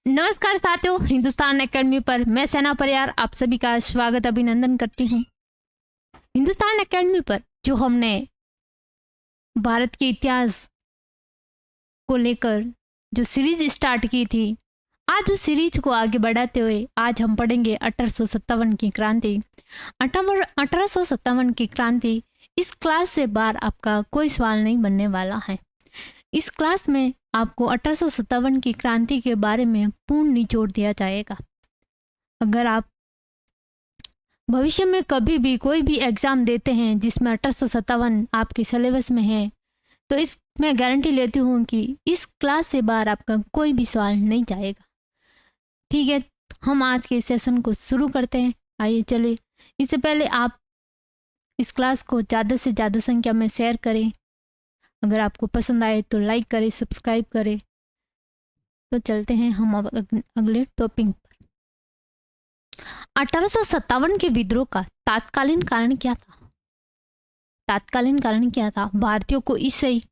नमस्कार साथियों, हिंदुस्तान एकेडमी पर मैं सेना परियार आप सभी का स्वागत अभिनंदन करती हूँ। हिंदुस्तान एकेडमी पर जो हमने भारत के इतिहास को लेकर जो सीरीज स्टार्ट की थी, आज उस सीरीज को आगे बढ़ाते हुए आज हम पढ़ेंगे 1857 की क्रांति। 1857 की क्रांति इस क्लास से बाहर आपका कोई सवाल नहीं बनने वाला है। इस क्लास में आपको 1857 की क्रांति के बारे में पूर्ण निचोड़ दिया जाएगा। अगर आप भविष्य में कभी भी कोई भी एग्जाम देते हैं जिसमें 1857 आपके सिलेबस में है, तो इस मैं गारंटी लेती हूँ कि इस क्लास से बाहर आपका कोई भी सवाल नहीं जाएगा। ठीक है, हम आज के सेशन को शुरू करते हैं। आइए चलिए, इससे पहले आप इस क्लास को ज़्यादा से ज़्यादा संख्या में शेयर करें। अगर आपको पसंद आए तो लाइक करें, सब्सक्राइब करें। तो चलते हैं हम अब अगले टॉपिक पर। 1857 के विद्रोह का तात्कालीन कारण क्या था? तात्कालीन कारण क्या था? भारतीयों को ईसाई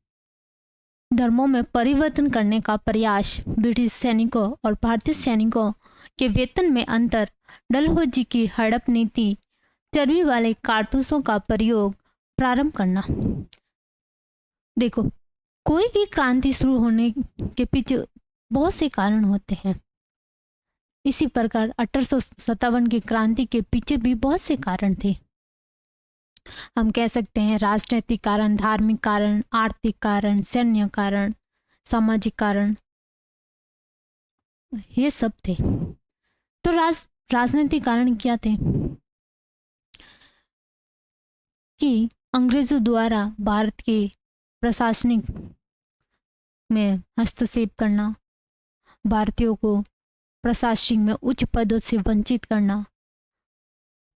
धर्मों में परिवर्तन करने का प्रयास, ब्रिटिश सैनिकों और भारतीय सैनिकों के वेतन में अंतर, डलहौजी की हड़प नीति, चर्बी वाले कारतूसों का प्रयोग प्रारंभ करना। देखो, कोई भी क्रांति शुरू होने के पीछे बहुत से कारण होते हैं। इसी प्रकार 1857 की क्रांति के पीछे भी बहुत से कारण थे। हम कह सकते हैं राजनीतिक कारण, धार्मिक कारण, आर्थिक कारण, सैन्य कारण, सामाजिक कारण, ये सब थे। तो राजनीतिक कारण क्या थे? कि अंग्रेजों द्वारा भारत के प्रशासनिक में हस्तक्षेप करना, भारतीयों को प्रशासनिक में उच्च पदों से वंचित करना,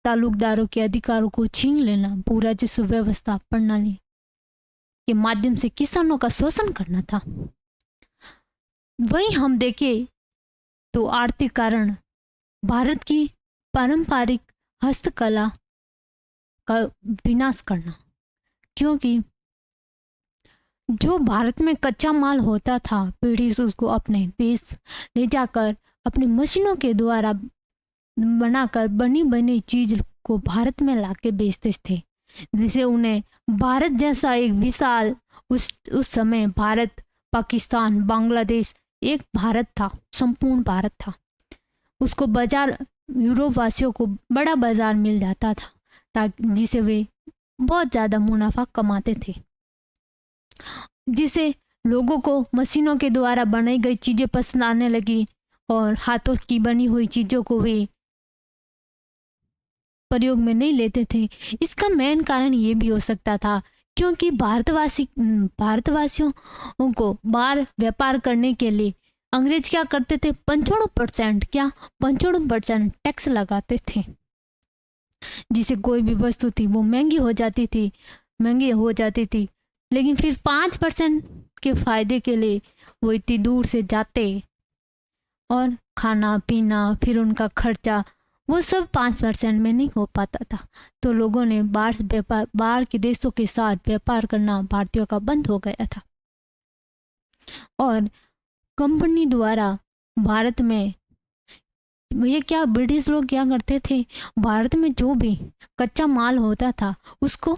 तालुकदारों के अधिकारों को छीन लेना, भू राजस्व व्यवस्था प्रणाली के माध्यम से किसानों का शोषण करना था। वहीं हम देखें तो आर्थिक कारण, भारत की पारंपरिक हस्तकला का विनाश करना, क्योंकि जो भारत में कच्चा माल होता था, ब्रिटिश उसको अपने देश ले जाकर अपनी मशीनों के द्वारा बनाकर बनी बनी चीज को भारत में लाके बेचते थे, जिसे उन्हें भारत जैसा एक विशाल उस समय भारत, पाकिस्तान, बांग्लादेश एक भारत था, संपूर्ण भारत था। उसको बाजार, यूरोप वासियों को बड़ा बाजार मिल जाता था, ताकि जिसे वे बहुत ज़्यादा मुनाफा कमाते थे, जिसे लोगों को मशीनों के द्वारा बनाई गई चीज़ें पसंद आने लगी और हाथों की बनी हुई चीज़ों को वे प्रयोग में नहीं लेते थे। इसका मेन कारण ये भी हो सकता था क्योंकि भारतवासियों को बाहर व्यापार करने के लिए अंग्रेज क्या करते थे? 95% टैक्स लगाते थे, जिसे कोई भी वस्तु थी वो महंगी हो जाती थी। लेकिन फिर 5% के फायदे के लिए वो इतनी दूर से जाते और खाना पीना, फिर उनका खर्चा, वो सब 5% में नहीं हो पाता था। तो लोगों ने बाहर के देशों के साथ व्यापार करना भारतीयों का बंद हो गया था। और कंपनी द्वारा भारत में ब्रिटिश लोग क्या करते थे? भारत में जो भी कच्चा माल होता था उसको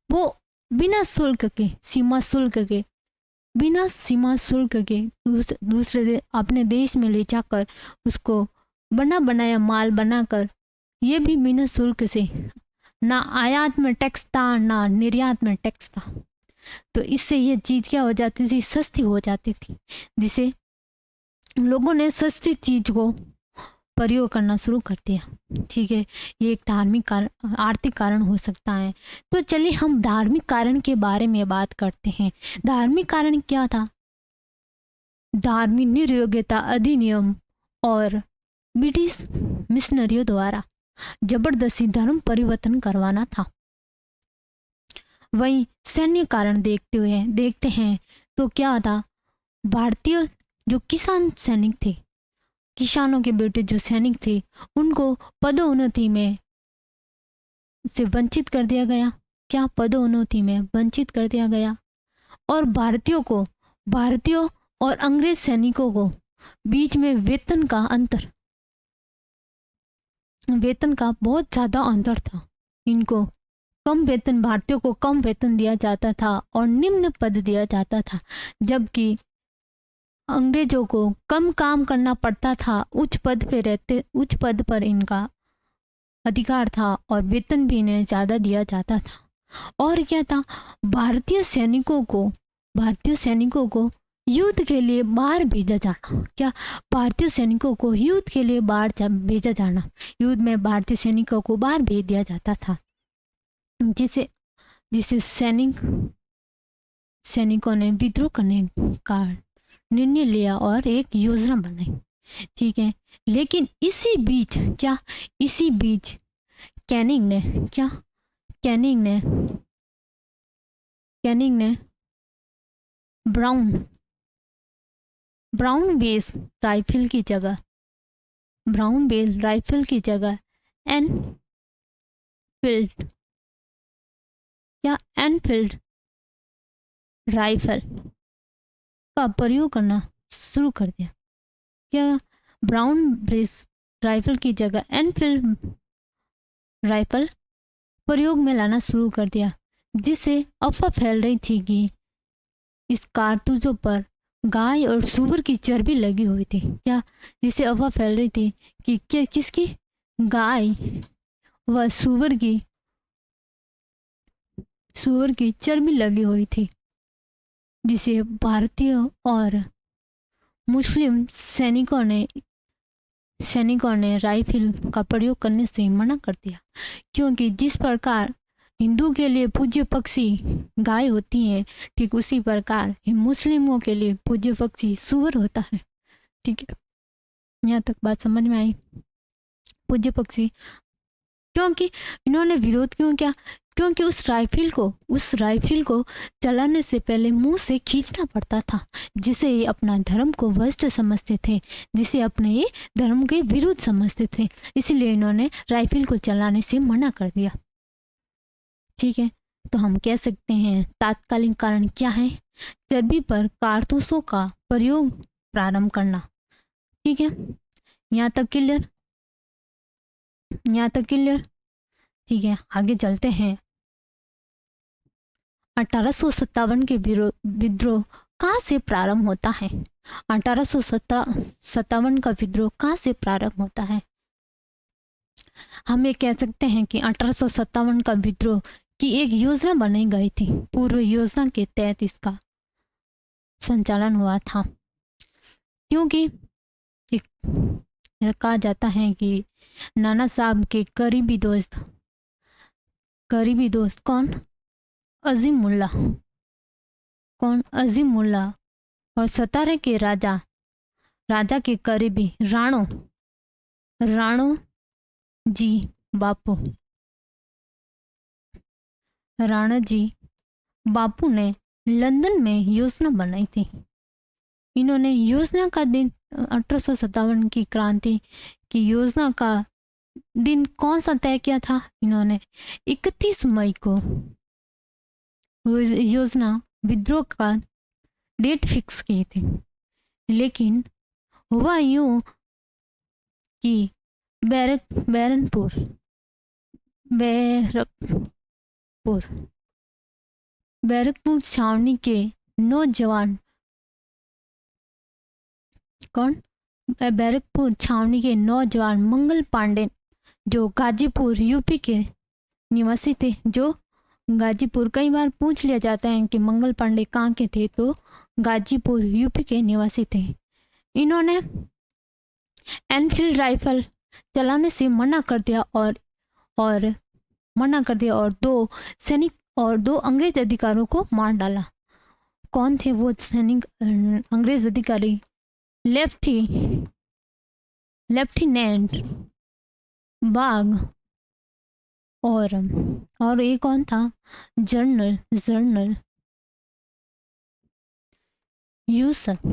वो बिना सीमा शुल्क के दूसरे अपने देश में ले जाकर उसको बना बनाया माल बनाकर, ये भी बिना शुल्क से, ना आयात में टैक्स था ना निर्यात में टैक्स था। तो इससे ये चीज़ क्या हो जाती थी? सस्ती हो जाती थी, जिसे लोगों ने सस्ती चीज को प्रयोग करना शुरू कर दिया। ठीक है, ये एक धार्मिक कारण, आर्थिक कारण हो सकता है। तो चलिए हम धार्मिक कारण के बारे में बात करते हैं। धार्मिक कारण क्या था? धार्मिक निर्योग्यता अधिनियम और ब्रिटिश मिशनरियों द्वारा जबरदस्ती धर्म परिवर्तन करवाना था। वहीं सैन्य कारण देखते हैं तो क्या था? भारतीय जो किसान सैनिक थे, किसानों के बेटे जो सैनिक थे, उनको पदोन्नति में से वंचित कर दिया गया। पदोन्नति में वंचित कर दिया गया। और भारतीयों और अंग्रेज सैनिकों को बीच में वेतन का बहुत ज़्यादा अंतर था। इनको कम वेतन, भारतीयों को कम वेतन दिया जाता था और निम्न पद दिया जाता था, जबकि अंग्रेजों को कम काम करना पड़ता था, उच्च पद पर इनका अधिकार था और वेतन भी इन्हें ज़्यादा दिया जाता था। और क्या था, भारतीय सैनिकों को युद्ध के लिए बाहर भेजा जाना। क्या, भारतीय सैनिकों को युद्ध के लिए बाहर भेजा जाना, युद्ध में भारतीय सैनिकों को बाहर भेज दिया जाता था, जिसे जिसे सैनिकों ने विद्रोह करने का निर्णय लिया और एक योजना बनाई। ठीक है, लेकिन इसी बीच कैनिंग ने ब्राउन बेस राइफल की जगह एनफील्ड राइफल का प्रयोग करना शुरू कर दिया। क्या, ब्राउन बेस राइफल की जगह एनफील्ड राइफल प्रयोग में लाना शुरू कर दिया, जिससे अफवाह फैल रही थी कि इस कारतूसों पर गाय और सूअर की चर्बी लगी हुई थी। क्या, जिससे अफवाह फैल रही थी कि क्या किसकी, गाय व सूअर की चर्बी लगी हुई थी, जिसे भारतीय और मुस्लिम सैनिकों ने राइफल का प्रयोग करने से मना कर दिया, क्योंकि जिस प्रकार हिंदू के लिए पूज्य पक्षी गाय होती है, ठीक उसी प्रकार मुस्लिमों के लिए पूज्य पक्षी सूअर होता है। ठीक है, यहाँ तक बात समझ में आई। पूज्य पक्षी, क्योंकि इन्होंने विरोध क्यों किया, क्योंकि उस राइफल को चलाने से पहले मुंह से खींचना पड़ता था, जिसे ये अपना धर्म को वस्त समझते थे, जिसे अपने ये धर्म के विरुद्ध समझते थे, इसलिए इन्होंने राइफल को चलाने से मना कर दिया। ठीक है, तो हम कह सकते हैं तात्कालिक कारण क्या है, चर्बी पर कारतूसों का प्रयोग प्रारंभ करना। ठीक है, यहाँ तक क्लियर। ठीक है, आगे चलते हैं। 1857 के विद्रोह कहाँ से प्रारंभ होता है? 1857 का विद्रोह कहाँ से प्रारंभ होता है? हम ये कह सकते हैं कि 1857 का विद्रोह की एक योजना बनाई गई थी। पूर्व योजना के तहत इसका संचालन हुआ था, क्योंकि कहा जाता है कि नाना साहब के करीबी दोस्त कौन? अजीम मुल्ला और सतारा के राजा के करीबी राणो जी बापू ने लंदन में योजना बनाई थी। इन्होंने योजना का दिन 1857 की क्रांति की योजना का दिन कौन सा तय किया था? इन्होंने 31 मई को योजना विद्रोह का डेट फिक्स की थी, लेकिन हुआ यूं कि बैरकपुर छावनी के नौजवान मंगल पांडे, जो गाजीपुर यूपी के निवासी थे, कई बार पूछ लिया जाता है कि मंगल पांडे कहाँ के थे, तो गाजीपुर यूपी के निवासी थे। इन्होंने एनफील्ड राइफल चलाने से मना कर दिया और दो सैनिक और 2 अंग्रेज अधिकारियों को मार डाला। कौन थे वो सैनिक अंग्रेज अधिकारी? लेफ्टिनेंट बाग और एक कौन था? जनरल यूसुफ।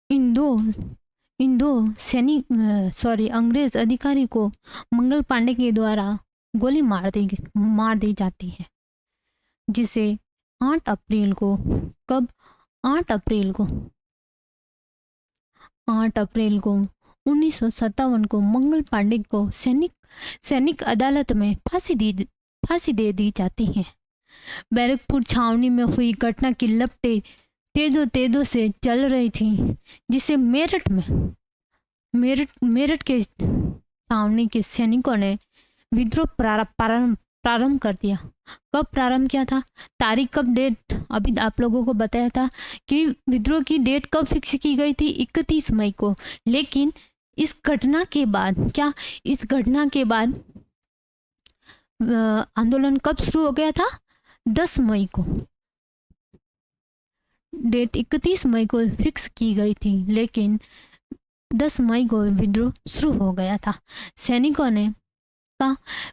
इन दो अंग्रेज अधिकारी को मंगल पांडे के द्वारा गोली मार दी जाती है, जिसे 8 अप्रैल को 8 अप्रैल को 8 अप्रैल को 1957 को मंगल पांडे को सैनिक अदालत में फांसी दे दी जाती है। बैरकपुर छावनी में हुई घटना की लपटें तेजों से चल रही थी, जिसे मेरठ के छावनी के सैनिकों ने विद्रोह प्रारंभ कर दिया। कब प्रारंभ किया था, तारीख कब, डेट अभी आप लोगों को बताया था कि विद्रोह की डेट कब फिक्स की गई थी, 31 मई को। लेकिन इस घटना के बाद आंदोलन कब शुरू हो गया था, 10 मई को। डेट 31 मई को फिक्स की गई थी, लेकिन 10 मई को विद्रोह शुरू हो गया था।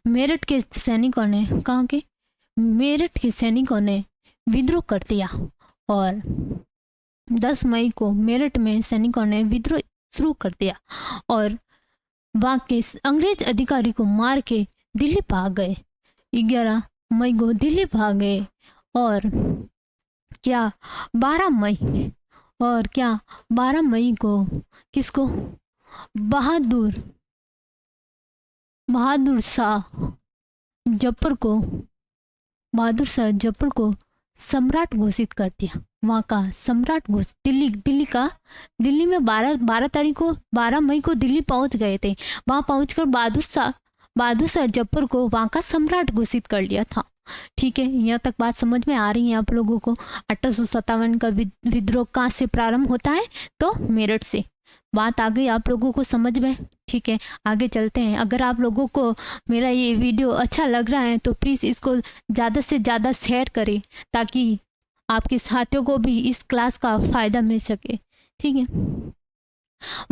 मेरठ के सैनिकों ने विद्रोह कर दिया और 10 मई को मेरठ में सैनिकों ने विद्रोह शुरू कर दिया और वहाँ के अंग्रेज अधिकारी को मार के दिल्ली भाग गए। 11 मई को दिल्ली भाग गए और 12 मई को किसको, बहादुर शाह जफर को सम्राट घोषित कर दिया। वहाँ का सम्राट दिल्ली में 12 मई को दिल्ली पहुंच गए थे। वहाँ पहुंचकर बहादुर शाह जफर को वहाँ का सम्राट घोषित कर लिया था। ठीक है, यहाँ तक बात समझ में आ रही है आप लोगों को। 1857 का विद्रोह कहाँ से प्रारंभ होता है, तो मेरठ से। बात आ गई आप लोगों को समझ में। ठीक है, आगे चलते हैं। अगर आप लोगों को मेरा ये वीडियो अच्छा लग रहा है तो प्लीज़ इसको ज़्यादा से ज़्यादा शेयर करें, ताकि आपके साथियों को भी इस क्लास का फ़ायदा मिल सके। ठीक है,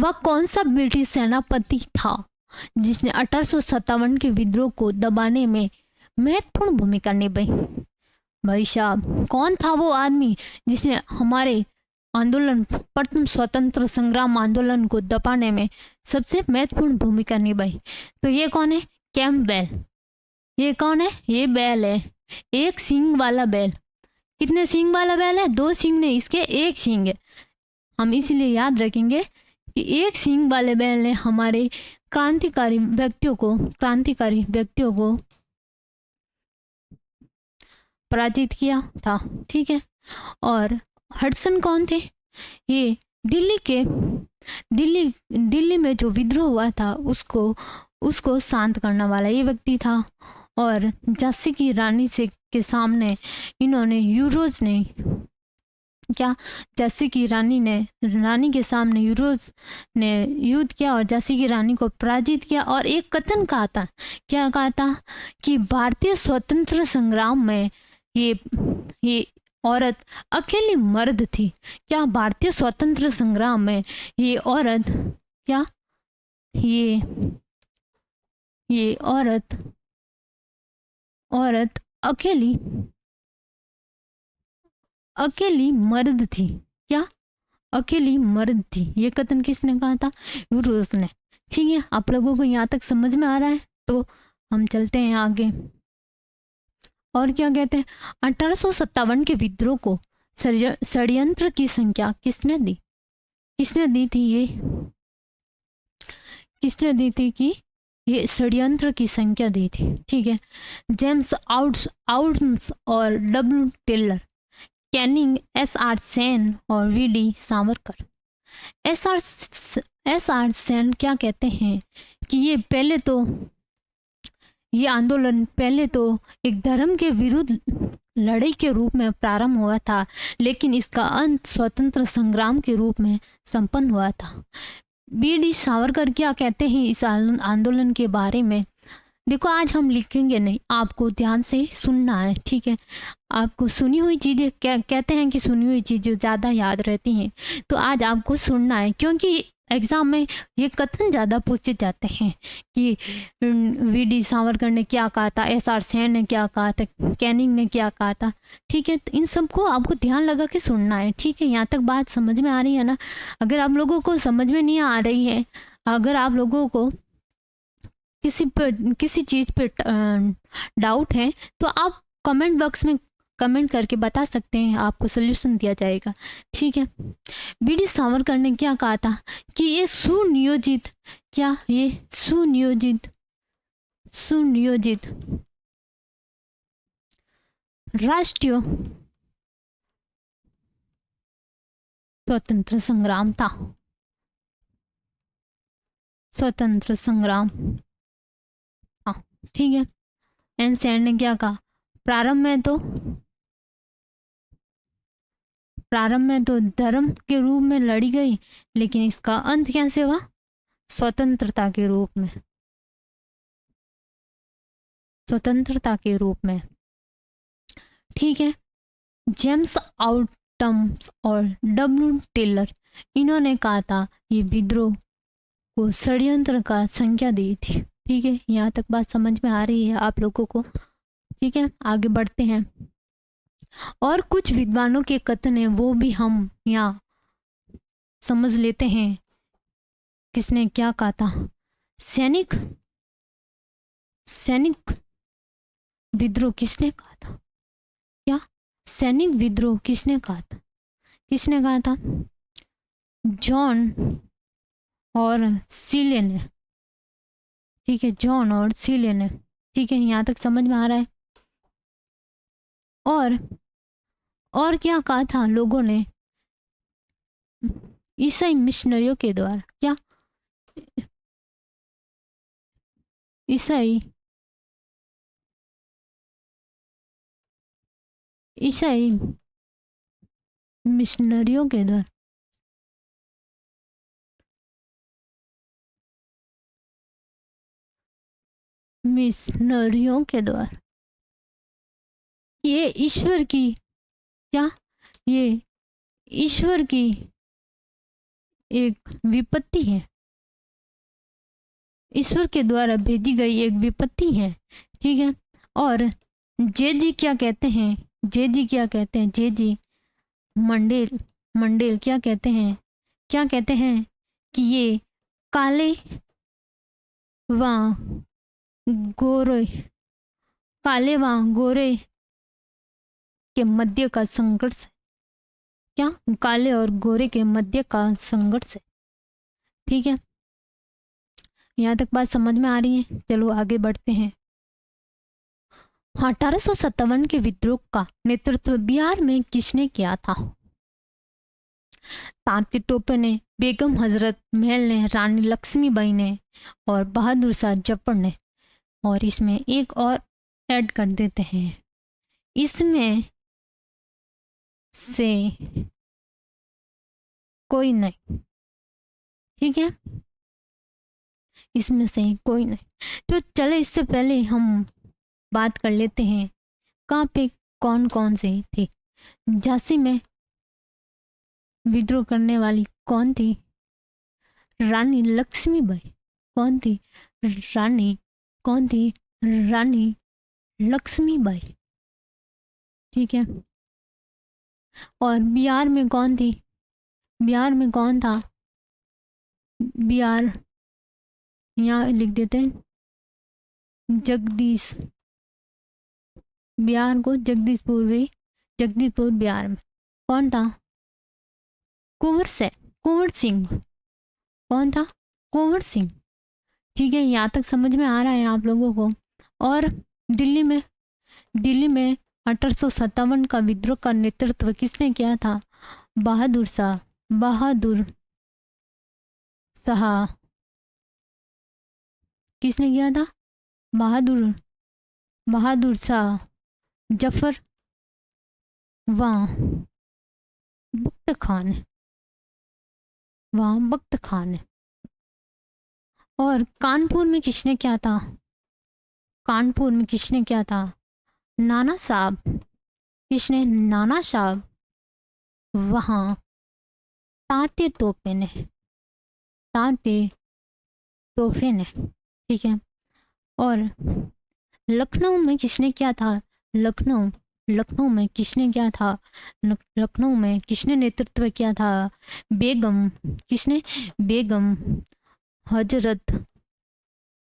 वह कौन सा ब्रिटिश सेनापति था जिसने 1857 के विद्रोह को दबाने में महत्वपूर्ण भूमिका निभाई? भाई साहब, कौन था वो आदमी जिसने हमारे प्रथम स्वतंत्र संग्राम आंदोलन को दबाने में सबसे महत्वपूर्ण भूमिका निभाई? तो ये कौन है? कैम्पबेल। ये कौन है? ये बैल है, एक सींग वाला बैल। कितने सींग वाला बैल है? 2 सींग नहीं, इसके 1 सींग है। हम इसलिए याद रखेंगे कि 1 सींग वाले बैल ने हमारे क्रांतिकारी व्यक्तियों को पराजित किया था। ठीक है, और हडसन कौन थे? ये दिल्ली में जो विद्रोह हुआ था उसको शांत करने वाला ये व्यक्ति था। और झांसी की रानी के सामने इन्होंने झांसी की रानी के सामने ने युद्ध किया और झांसी की रानी को पराजित किया। और एक कथन कहा था, क्या कहा था, कि भारतीय स्वतंत्र संग्राम में ये औरत अकेली मर्द थी। क्या भारतीय स्वतंत्र संग्राम में ये औरत ये औरत अकेली मर्द थी? क्या अकेली मर्द थी? ये कथन किसने कहा था? यूरोस ने। ठीक है, आप लोगों को यहाँ तक समझ में आ रहा है? तो हम चलते हैं आगे। और क्या कहते हैं, 1857 के विद्रोह को षड्यंत्र की संख्या किसने दी थी कि ये षड्यंत्र की संख्या दी थी? ठीक है, जेम्स आउड्स और W Taylor, Canning, SR Sen और VD सावरकर। SR सेन क्या कहते हैं कि ये आंदोलन पहले तो एक धर्म के विरुद्ध लड़ाई के रूप में प्रारंभ हुआ था, लेकिन इसका अंत स्वतंत्र संग्राम के रूप में संपन्न हुआ था। BD सावरकर क्या कहते हैं इस आंदोलन के बारे में? देखो, आज हम लिखेंगे नहीं, आपको ध्यान से सुनना है। ठीक है, आपको सुनी हुई चीज़ें, कहते हैं कि सुनी हुई चीज़ें ज़्यादा याद रहती हैं, तो आज आपको सुनना है, क्योंकि एग्ज़ाम में ये कथन ज़्यादा पूछे जाते हैं कि VD सावरकर ने क्या कहा था, SR सेन ने क्या कहा था, कैनिंग ने क्या कहा था। ठीक है, तो इन सबको आपको ध्यान लगा के सुनना है। ठीक है, यहाँ तक बात समझ में आ रही है ना? अगर आप लोगों को समझ में नहीं आ रही है, अगर आप लोगों को किसी चीज़ पे डाउट है, तो आप कमेंट बॉक्स में कमेंट करके बता सकते हैं, आपको सोल्यूशन दिया जाएगा। ठीक है। बीडी सावरकर ने क्या कहा था कि ये सुनियोजित राष्ट्रीय स्वतंत्र संग्राम था। स्वतंत्र संग्राम, हाँ ठीक है। एन सेन ने क्या कहा, प्रारंभ में तो धर्म के रूप में लड़ी गई, लेकिन इसका अंत कैसे हुआ, स्वतंत्रता के रूप में। स्वतंत्रता के रूप में, ठीक है। जेम्स आउटम्स और डब्ल्यू टेलर, इन्होंने कहा था ये विद्रोह को षड्यंत्र का संज्ञा दी थी। ठीक है, यहाँ तक बात समझ में आ रही है आप लोगों को। ठीक है, आगे बढ़ते हैं। और कुछ विद्वानों के कथन है वो भी हम यहाँ समझ लेते हैं, किसने क्या कहा था। सैनिक विद्रोह किसने कहा था, क्या सैनिक विद्रोह किसने कहा था, जॉन और सीले ने। ठीक है, जॉन और सीले ने। ठीक है, यहाँ तक समझ में आ रहा है। और क्या कहा था लोगों ने, ईसाई मिशनरियों के द्वारा, क्या ईसाई मिशनरियों के द्वारा, ये ईश्वर की एक विपत्ति है, ईश्वर के द्वारा भेजी गई एक विपत्ति है। ठीक है। और जे जी क्या कहते हैं, जे जी मंडेल क्या कहते हैं कि ये काले व गोरे के मध्य का संघर्ष है। क्या काले और गोरे के मध्य का संघर्ष है। ठीक है, यहाँ तक बात समझ में आ रही है। चलो आगे बढ़ते हैं। 1857 के विद्रोह का नेतृत्व बिहार में किसने किया था। तांती टोपे ने, बेगम हजरत महल ने, रानी लक्ष्मीबाई ने और बहादुर शाह जफर ने। और इसमें एक और ऐड कर देते हैं, इसमें से कोई नहीं। ठीक है, इसमें से कोई नहीं। तो चले इससे पहले हम बात कर लेते हैं कहाँ पे कौन कौन से थे। झांसी में विद्रोह करने वाली कौन थी, रानी लक्ष्मीबाई। रानी लक्ष्मीबाई। ठीक है। और बिहार में कौन था, बिहार यहाँ लिख देते हैं जगदीश, बिहार को जगदीशपुर बिहार में कौन था, कुंवर सिंह। कौन था, कुंवर सिंह। ठीक है, यहाँ तक समझ में आ रहा है आप लोगों को। और दिल्ली में 1857 का विद्रोह का नेतृत्व किसने किया था, बहादुर शाह। किसने किया था, बहादुर शाह जफर व बख्त खान। और कानपुर में किसने किया था, नाना साहब। वहाँ तांते तोपे ने। ठीक है। और लखनऊ में किसने किया था, लखनऊ में किसने नेतृत्व किया था, बेगम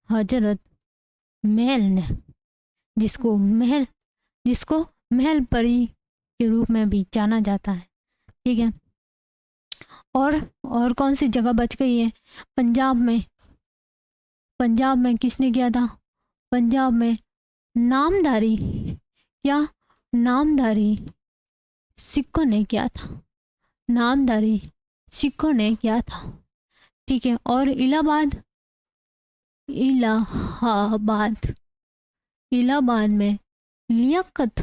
हजरत महल ने, जिसको महल परी के रूप में भी जाना जाता है। ठीक है, और कौन सी जगह बच गई है? पंजाब में, पंजाब में किसने किया था? पंजाब में नामधारी, क्या नामधारी सिखों ने किया था, नामधारी सिखों ने किया था। ठीक है, और इलाहाबाद, इलाहाबाद, इलाहाबाद में लियाकत,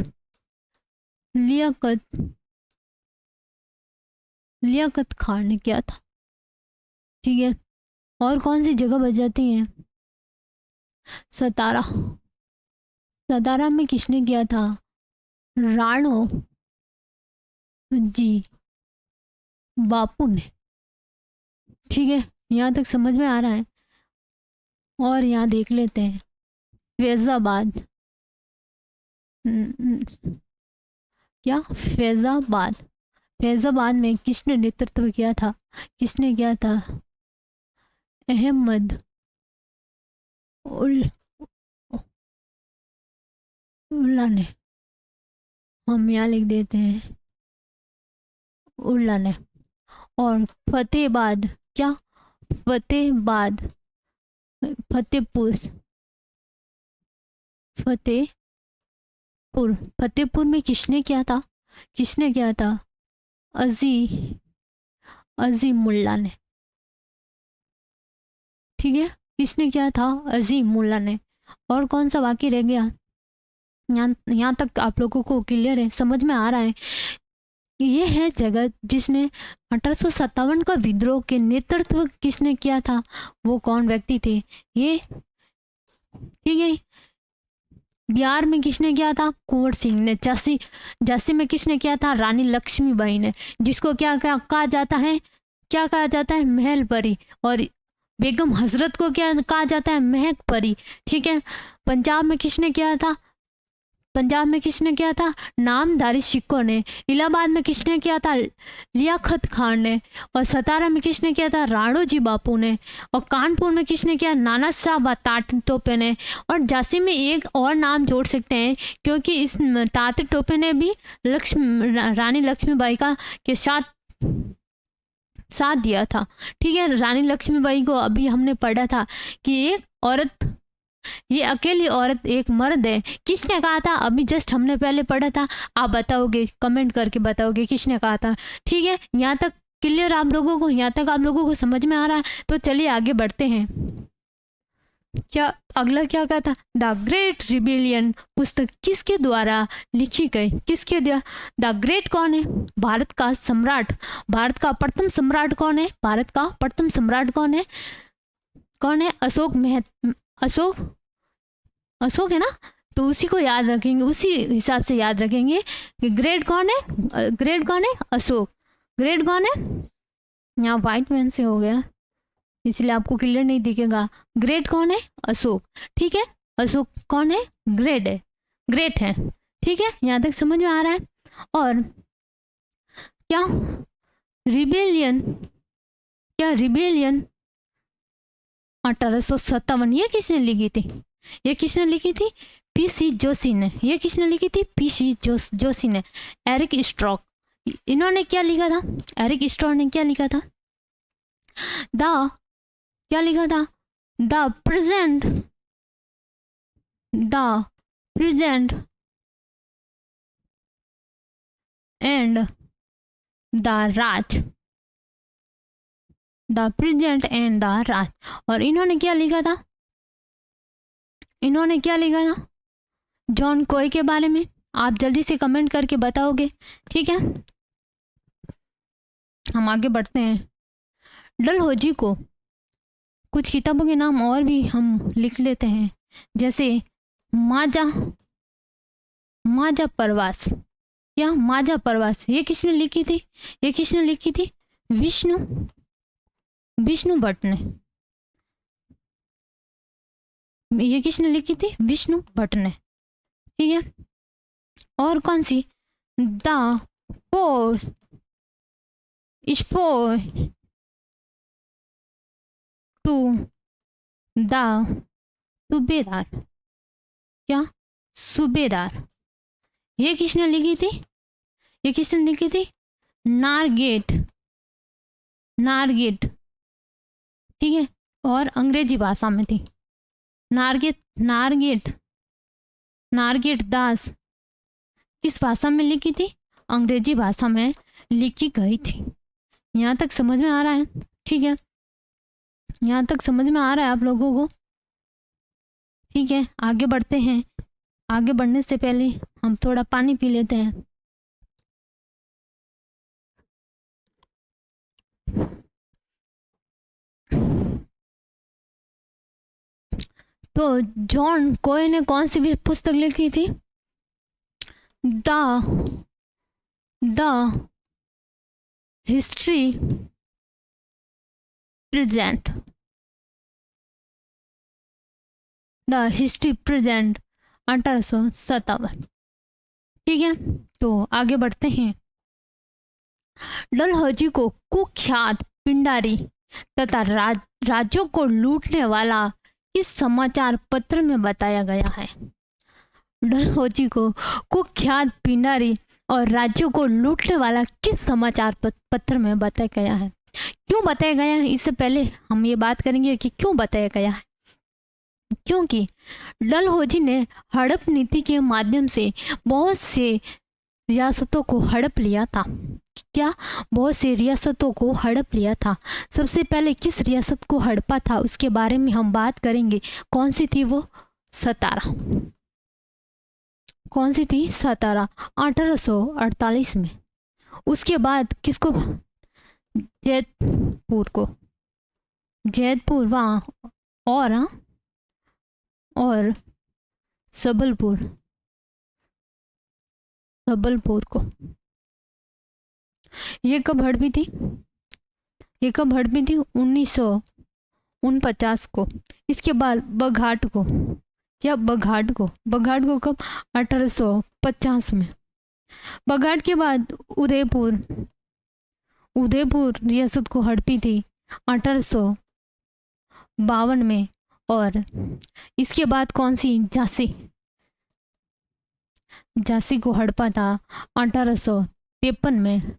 लियाकत, लियाकत खान ने किया था। ठीक है, और कौन सी जगह बच जाती है? सतारा, सतारा में किसने किया था? राणो जी बापू ने। ठीक है, यहाँ तक समझ में आ रहा है। और यहाँ देख लेते हैं फैजाबाद, क्या फैजाबाद, फैजाबाद में किसने नेतृत्व किया था? किसने किया था? अहमद उल उल्ला ने, हम यहाँ लिख देते हैं उल्ला ने। और फतेहाबाद, क्या फतेहाबाद, फतेहपुर, फतेहपुर, फतेहपुर में किसने किया था? किसने किया था? अजीमुल्ला ने। ठीक है, किसने किया था? अजीमुल्ला ने। और कौन सा बाकी रह गया? यहाँ तक आप लोगों को क्लियर है, समझ में आ रहा है? ये है जगह जिसने 1857 का विद्रोह के नेतृत्व किसने किया था? वो कौन व्यक्ति थे ये? ठीक है, बिहार में किसने किया था? कुंवर सिंह ने। झांसी, झांसी में किसने किया था? रानी लक्ष्मीबाई ने, जिसको क्या क्या कहा जाता है? क्या कहा जाता है? महल परी। और बेगम हजरत को क्या कहा जाता है? महक परी। ठीक है, पंजाब में किसने किया था? पंजाब में किसने किया था? नामधारी सिखों ने। इलाहाबाद में किसने किया था? लियाकत खान ने। और सतारा में किसने किया था? राणो जी बापू ने। और कानपुर में किसने किया? नाना शाह तात्या टोपे ने। और झांसी में एक और नाम जोड़ सकते हैं, क्योंकि इस तात्या टोपे ने भी रानी लक्ष्मीबाई का के साथ दिया था। ठीक है, रानी लक्ष्मीबाई को अभी हमने पढ़ा था कि एक औरत, ये अकेली औरत एक मर्द है। किसने कहा था? अभी जस्ट हमने पहले पढ़ा था। आप बताओगे, कमेंट करके बताओगे किसने कहा था। ठीक है, यहाँ तक क्लियर आप लोगों को? यहाँ तक आप लोगों को समझ में आ रहा है? तो चलिए आगे बढ़ते हैं। क्या अगला क्या कहता? द ग्रेट रिबेलियन पुस्तक किसके द्वारा लिखी गई? किसके द्वारा? द ग्रेट कौन है? भारत का सम्राट, भारत का प्रथम सम्राट कौन है? भारत का प्रथम सम्राट कौन है? कौन है? अशोक, अशोक है ना? तो उसी को याद रखेंगे, उसी हिसाब से याद रखेंगे कि ग्रेट कौन है? ग्रेट कौन है? अशोक। ग्रेट कौन है? यहाँ वाइट पेन से हो गया इसलिए आपको क्लियर नहीं दिखेगा। ग्रेट कौन है? अशोक। ठीक है, अशोक कौन है? ग्रेट है, ग्रेट है। ठीक है, यहाँ तक समझ में आ रहा है? और क्या रिबेलियन, क्या रिबेलियन 1857 ये किसने लिखी थी? ये किसने लिखी थी? पीसी जोशी ने। ये किसने लिखी थी? पीसी जोशी ने। एरिक स्ट्रॉक, इन्होंने क्या लिखा था? एरिक स्ट्रॉक ने क्या लिखा था? द, क्या लिखा था? The present, the present and the Raj, the present and the Raj. और इन्होंने क्या लिखा था? इन्होंने क्या लिखा था? जॉन कोय के बारे में आप जल्दी से कमेंट करके बताओगे। ठीक है, हम आगे बढ़ते हैं। डलहौजी को कुछ किताबों के नाम और भी हम लिख लेते हैं, जैसे माजा, माजा प्रवास, या माजा प्रवास, ये किसने लिखी थी? ये किसने लिखी थी? विष्णु, विष्णु भट्ट ने। ये किसने लिखी थी? विष्णु भट्ट ने। ठीक है, और कौन सी? The four four two the subedar, क्या? सूबेदार, ये किसने लिखी थी? ये किसने लिखी थी? नारगेट, नारगेट, ठीक है, और अंग्रेजी भाषा में थी। नारगेट, नारगेट, नारगेट दास किस भाषा में लिखी थी? अंग्रेजी भाषा में लिखी गई थी। यहाँ तक समझ में आ रहा है? ठीक है, यहाँ तक समझ में आ रहा है आप लोगों को? ठीक है, आगे बढ़ते हैं। आगे बढ़ने से पहले हम थोड़ा पानी पी लेते हैं। तो जॉन कोय ने कौन सी भी पुस्तक लिखी थी? The history present, the history present 1857। ठीक है, तो आगे बढ़ते हैं। डलहौजी को कुख्यात पिंडारी तथा राज्यों को लूटने वाला इस समाचार पत्र में बताया गया है। डलहौजी को कुख्यात पिंडारी और राज्यों को लूटने वाला किस समाचार पत्र में बताया गया है? क्यों बताया गया है, इससे पहले हम ये बात करेंगे कि क्यों बताया गया है। क्योंकि डलहौजी ने हड़प नीति के माध्यम से बहुत से रियासतों को हड़प लिया था। क्या? बहुत से रियासतों को हड़प लिया था। सबसे पहले किस रियासत को हड़पा था उसके बारे में हम बात करेंगे। कौन सी थी वो? सतारा। कौन सी थी? सतारा, 1848 में। उसके बाद किसको? जैतपुर को, जैतपुर वहाँ और सबलपुर, सबलपुर को। ये कब हड़पी थी? ये कब हड़पी थी? 1949 को। इसके बाद बघाट को, या बघाट को, बघाट को कब? 1850 में। बघाट के बाद उदयपुर, उदयपुर रियासत को हड़पी थी 1852 में। और इसके बाद कौन सी? झांसी, झांसी को हड़पा था 1853 में।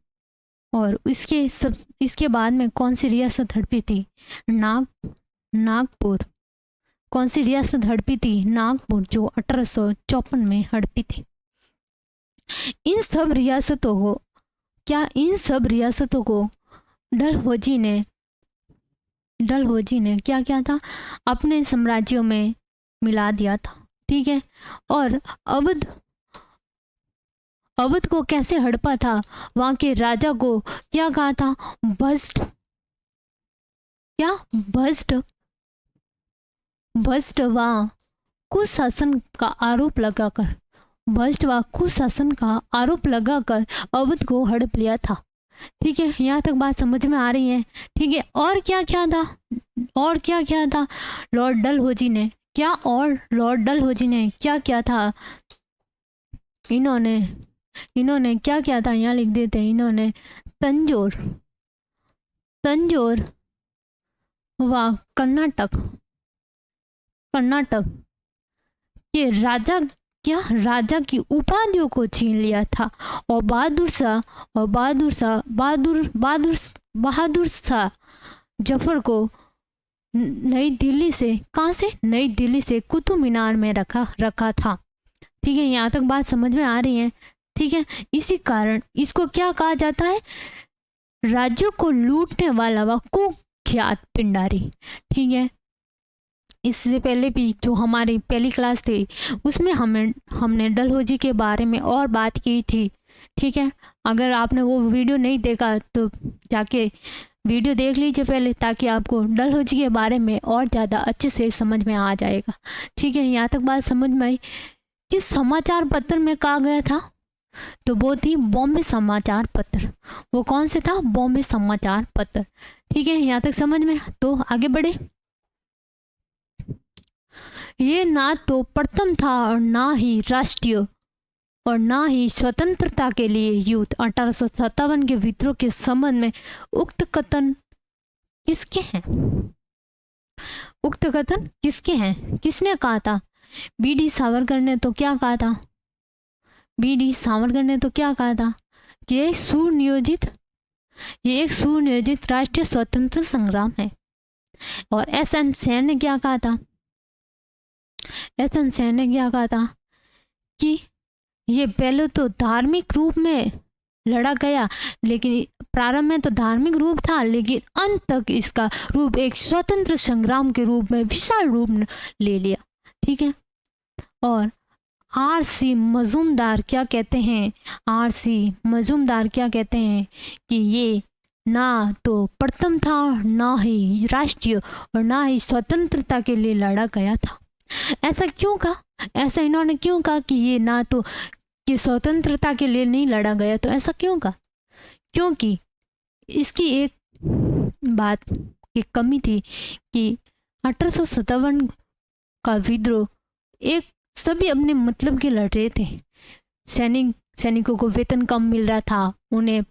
और इसके बाद में कौन सी रियासत हड़पी थी? नागपुर। कौन सी रियासत हड़पी थी? नागपुर, जो 1854 में हड़पी थी। इन सब रियासतों को, क्या इन सब रियासतों को डलहौजी ने क्या किया था? अपने साम्राज्यों में मिला दिया था। ठीक है, और अवध को कैसे हड़पा था? वहां के राजा को क्या कहा था? भ्रष्ट, क्या? भ्रष्ट व कुशासन का आरोप लगाकर, भ्रष्ट व कुशासन का आरोप लगाकर अवध को हड़प लिया था। ठीक है, यहाँ तक बात समझ में आ रही है? ठीक है, और क्या क्या था? और क्या क्या था? लॉर्ड डलहौजी ने क्या, और लॉर्ड डलहौजी ने क्या किया था? इन्होंने क्या किया था? यहाँ लिख देते हैं। इन्होंने तंजौर व कर्नाटक के राजा की उपाधियों को छीन लिया था। और बहादुर शाह जफर को नई दिल्ली से, कहाँ से? नई दिल्ली से कुतुब मीनार में रखा था। ठीक है, यहाँ तक बात समझ में आ रही है? ठीक है, इसी कारण इसको क्या कहा जाता है? राज्यों को लूटने वाला व कुख्यात पिंडारी। ठीक है, इससे पहले भी जो हमारी पहली क्लास थी उसमें हमने डलहौजी के बारे में और बात की थी। ठीक है, अगर आपने वो वीडियो नहीं देखा तो जाके वीडियो देख लीजिए पहले, ताकि आपको डलहौजी के बारे में और ज़्यादा अच्छे से समझ में आ जाएगा। ठीक है, यहाँ तक बात समझ में आई? किस समाचार पत्र में कहा गया था? तो वो थी बॉम्बे समाचार पत्र। वो कौन से था? बॉम्बे समाचार पत्र। ठीक है, यहाँ तक समझ में? तो आगे बढ़े। ये ना तो प्रथम था और ना ही राष्ट्रीय और ना ही स्वतंत्रता के लिए युद्ध। 1857 के विद्रोह के संबंध में उक्त कथन किसके हैं? उक्त कथन किसके हैं? किसने कहा था? बी डी सावरकर ने तो क्या कहा था? वीर सावरकर ने तो क्या कहा था कि ये एक सुनियोजित राष्ट्रीय स्वतंत्र संग्राम है। और एस.एन. सेन ने क्या कहा था? एस.एन. सेन ने क्या कहा था कि ये पहले तो धार्मिक रूप में लड़ा गया, लेकिन प्रारंभ में तो धार्मिक रूप था, लेकिन अंत तक इसका रूप एक स्वतंत्र संग्राम के रूप में विशाल रूप ले लिया। ठीक है। और R.C. मजूमदार क्या कहते हैं? R.C. मजूमदार क्या कहते हैं कि ये ना तो प्रथम था, ना ही राष्ट्रीय और ना ही स्वतंत्रता के लिए लड़ा गया था। ऐसा क्यों कहा? ऐसा इन्होंने क्यों कहा कि ये ना तो कि स्वतंत्रता के लिए नहीं लड़ा गया? तो ऐसा क्यों कहा? क्योंकि इसकी एक बात की कमी थी कि 1857 का विद्रोह एक सभी अपने मतलब के लड़ रहे थे। सैनिकों को वेतन कम मिल रहा था, उन्हें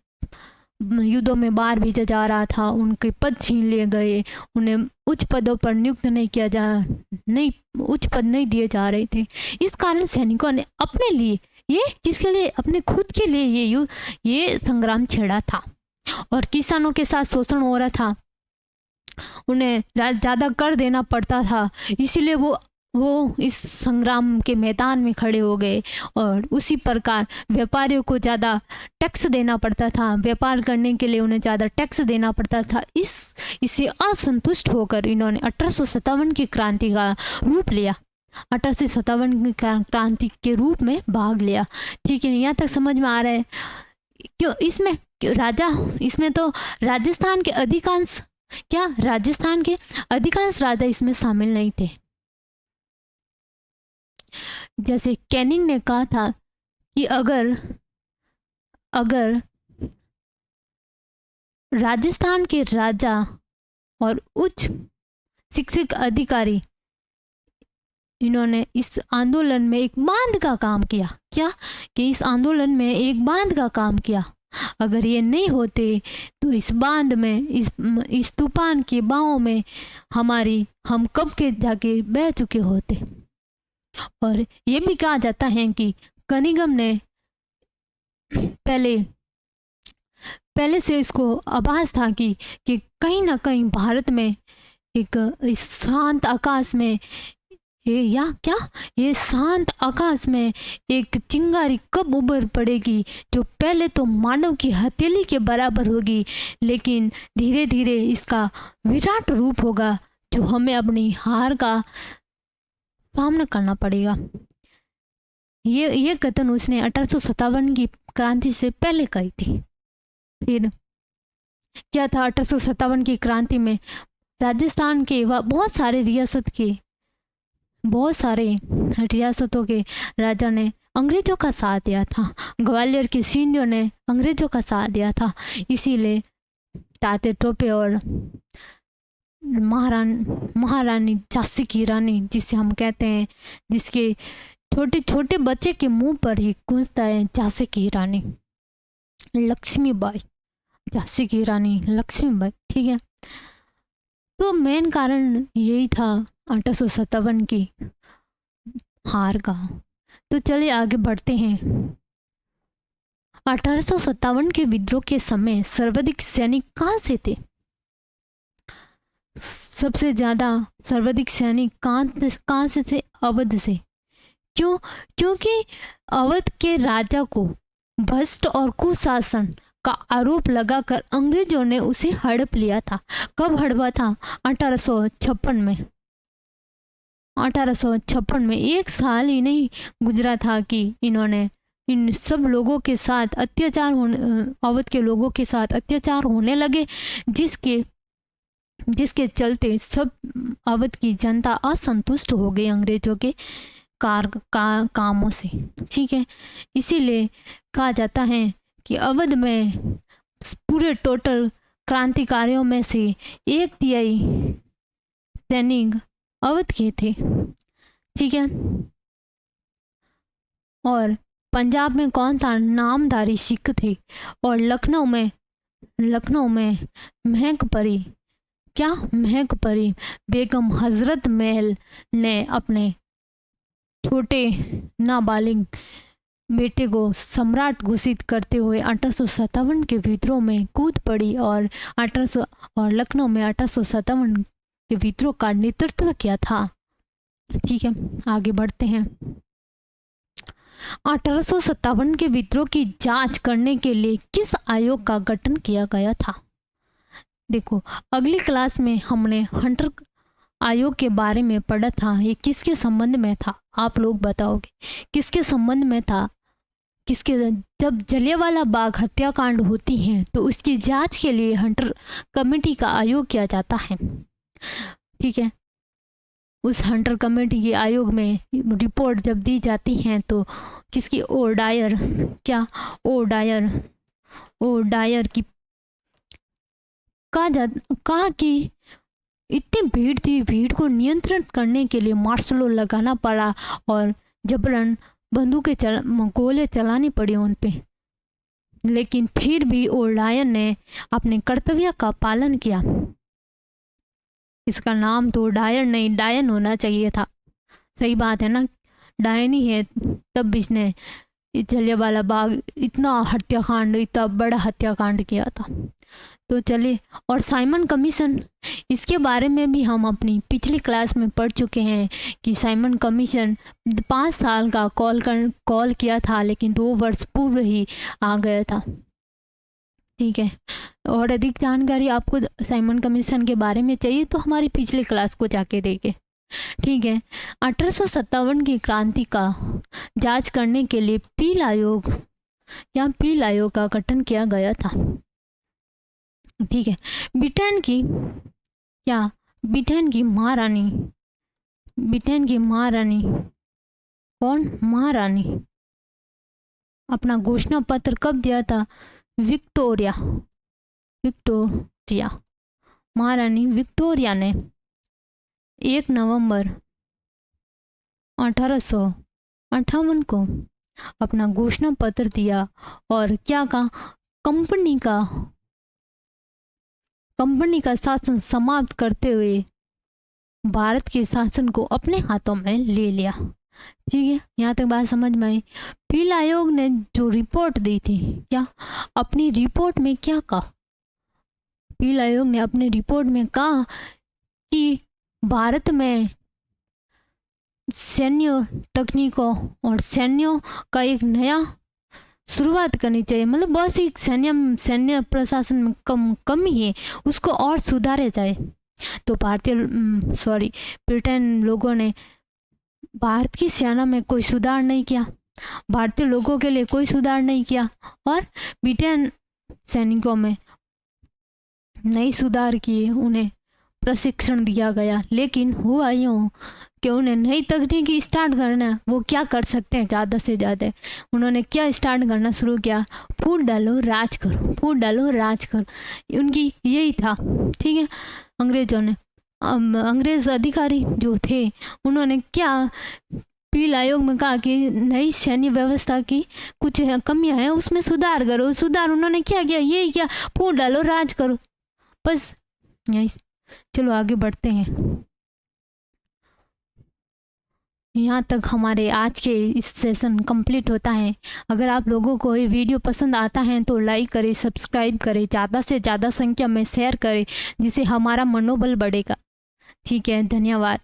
युद्धों में बाहर भेजा जा रहा था, उनके पद छीन लिए गए, उन्हें उच्च पदों पर नियुक्त उच्च पद नहीं दिए जा रहे थे। इस कारण सैनिकों ने अपने लिए किसके लिए? अपने खुद के लिए ये संग्राम छेड़ा था। और किसानों के साथ शोषण हो रहा था, उन्हें ज़्यादा कर देना पड़ता था, इसीलिए वो इस संग्राम के मैदान में खड़े हो गए। और उसी प्रकार व्यापारियों को ज़्यादा टैक्स देना पड़ता था, व्यापार करने के लिए उन्हें ज़्यादा टैक्स देना पड़ता था। इससे असंतुष्ट होकर इन्होंने 1857 की क्रांति का रूप लिया, 1857 की क्रांति के रूप में भाग लिया। ठीक है, यहाँ तक समझ में आ रहा है? क्यों इसमें तो राजस्थान के अधिकांश राजा इसमें शामिल नहीं थे। जैसे कैनिंग ने कहा था कि अगर राजस्थान के राजा और उच्च शिक्षित अधिकारी इन्होंने इस आंदोलन में एक बांध का काम किया, इस आंदोलन में एक बांध का काम किया। अगर ये नहीं होते तो इस बांध में, इस तूफान के बहाव में हम कब के जाके बह चुके होते। और ये भी कहा जाता है कि कनिंघम ने पहले से इसको आभास था कि कहीं ना कहीं भारत में इस शांत आकाश में ये शांत आकाश में एक चिंगारी कब उभर पड़ेगी, जो पहले तो मानव की हथेली के बराबर होगी, लेकिन धीरे धीरे इसका विराट रूप होगा, जो हमें अपनी हार का सामना करना पड़ेगा। ये कथन उसने 1857 की क्रांति से पहले कही थी। फिर क्या था? 1857 की क्रांति में राजस्थान के बहुत सारे रियासतों के राजा ने अंग्रेजों का साथ दिया था। ग्वालियर के सिंधियों ने अंग्रेजों का साथ दिया था। इसीलिए तात्या टोपे और महारानी झांसी की रानी, जिसे हम कहते हैं, जिसके छोटे छोटे बच्चे के मुंह पर ही गूंजता है झांसी की रानी लक्ष्मीबाई, झांसी की रानी लक्ष्मीबाई। ठीक है, तो मेन कारण यही था 1857 की हार का। तो चलिए आगे बढ़ते हैं। 1857 के विद्रोह के समय सर्वाधिक सैनिक कहाँ से थे? सबसे ज्यादा सर्वाधिक सैनिक कहाँ से थे? अवध से। क्यों? क्योंकि अवध के राजा को भ्रष्ट और कुशासन का आरोप लगाकर अंग्रेजों ने उसे हड़प लिया था। कब हड़पा था? 1856 में। 1856 में एक साल ही नहीं गुजरा था कि इन्होंने इन सब लोगों के साथ अवध के लोगों के साथ अत्याचार होने लगे, जिसके चलते सब अवध की जनता असंतुष्ट हो गई अंग्रेजों के कामों से। ठीक है, इसीलिए कहा जाता है कि अवध में पूरे टोटल क्रांतिकारियों में से 1/3 सैनिक अवध के थे। ठीक है, और पंजाब में कौन था? नामधारी सिख थे। और लखनऊ में महकपरी बेगम हजरत महल ने अपने छोटे नाबालिग बेटे को सम्राट घोषित करते हुए 1857 के विद्रोह में कूद पड़ी और 1800 और लखनऊ में 1857 के विद्रोह का नेतृत्व किया था। ठीक है, आगे बढ़ते हैं। 1857 के विद्रोह की जांच करने के लिए किस आयोग का गठन किया गया था? देखो, अगली क्लास में हमने हंटर आयोग के बारे में पढ़ा था। ये किसके संबंध में था? आप लोग बताओगे किसके संबंध में था? किसके? जब जलियांवाला बाग हत्याकांड होती है तो उसकी जांच के लिए हंटर कमेटी का आयोग किया जाता है। ठीक है, उस हंटर कमेटी के आयोग में रिपोर्ट जब दी जाती है तो किसकी? ओडायर की कहा कि इतनी भीड़ थी, भीड़ को नियंत्रित करने के लिए मार्शल लॉ लगाना पड़ा और जबरन गोले चलानी पड़ी उन पे, लेकिन फिर भी ओडायर ने अपने कर्तव्य का पालन किया। इसका नाम तो डायर नहीं, डायन होना चाहिए था। सही बात है ना, डायन ही है। तब इसने जलियांवाला बाग इतना बड़ा हत्याकांड किया था। तो चलिए, और साइमन कमीशन, इसके बारे में भी हम अपनी पिछली क्लास में पढ़ चुके हैं कि साइमन कमीशन 5 साल का कॉल किया था, लेकिन 2 वर्ष पूर्व ही आ गया था। ठीक है, और अधिक जानकारी आपको साइमन कमीशन के बारे में चाहिए तो हमारी पिछली क्लास को जाके देखें। ठीक है, 1857 की क्रांति का जांच करने के लिए पील आयोग का गठन किया गया था। ठीक है, ब्रिटेन की महारानी कौन? महारानी अपना घोषणा पत्र कब दिया था? विक्टोरिया। महारानी विक्टोरिया ने 1 नवंबर 1858 को अपना घोषणा पत्र दिया और क्या कहा? कंपनी का शासन समाप्त करते हुए भारत के शासन को अपने हाथों में ले लिया। ठीक है, यहाँ तक बात समझ में आई। पील आयोग ने जो रिपोर्ट दी थी, अपनी रिपोर्ट में क्या कहा? पील आयोग ने अपने रिपोर्ट में कहा कि भारत में सैन्य तकनीकों और सैन्यों का एक नया शुरुआत करनी चाहिए। मतलब बस एक सैन्य प्रशासन में कमी है, उसको और सुधारे जाए। तो ब्रिटेन लोगों ने भारत की सेना में कोई सुधार नहीं किया, भारतीय लोगों के लिए कोई सुधार नहीं किया, और ब्रिटेन सैनिकों में नई सुधार किए, उन्हें प्रशिक्षण दिया गया। लेकिन हुआ यूँ कि उन्हें नई तकनीक स्टार्ट करना, वो क्या कर सकते हैं ज़्यादा से ज़्यादा? उन्होंने क्या स्टार्ट करना शुरू किया? फूट डालो राज करो। उनकी यही था। ठीक है, अंग्रेज अधिकारी जो थे उन्होंने क्या पील आयोग में कहा कि नई सैन्य व्यवस्था की कुछ कमियां हैं, उसमें सुधार करो। उन्होंने क्या किया? यही क्या? फूट डालो राज करो, बस यही। चलो आगे बढ़ते हैं। यहाँ तक हमारे आज के इस सेशन कंप्लीट होता है। अगर आप लोगों को ये वीडियो पसंद आता है तो लाइक करें, सब्सक्राइब करें, ज़्यादा से ज़्यादा संख्या में शेयर करें, जिससे हमारा मनोबल बढ़ेगा। ठीक है, धन्यवाद।